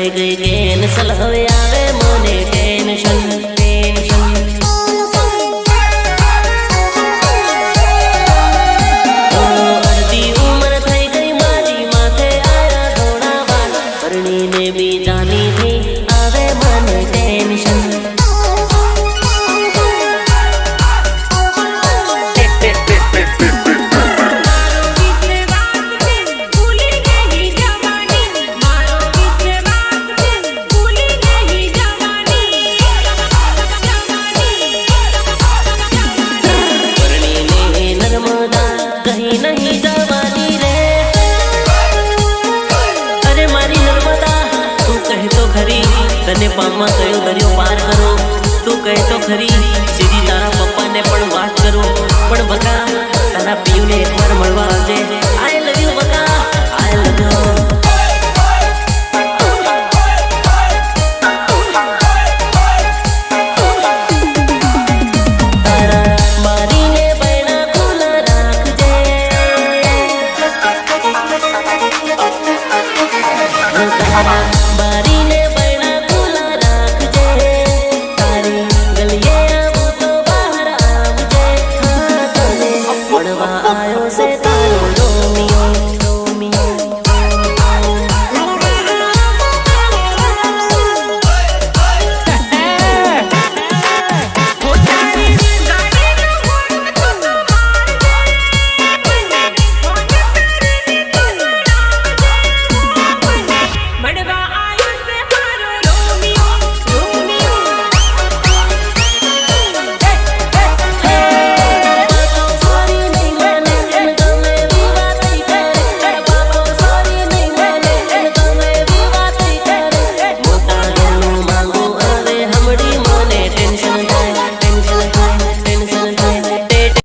થઈ ગઈ કેન્સલ હવે આવે મને ટેન્શન અડધી ઉંમર થઈ ગઈ મારી માથે આયા ધોળા વાળ પરણીને બીજાની થી આવે મને ટેન્શન कहीं नहीं जवानी रे अरे मारी नर्मदा तू कहे तो खरी तने पामा कयो दरियो पार करो तू कहे तो खरी सीधी तारा पप्पा ने पण बात करो पण बका तारा पीयू ने एक बार मळवा आवजे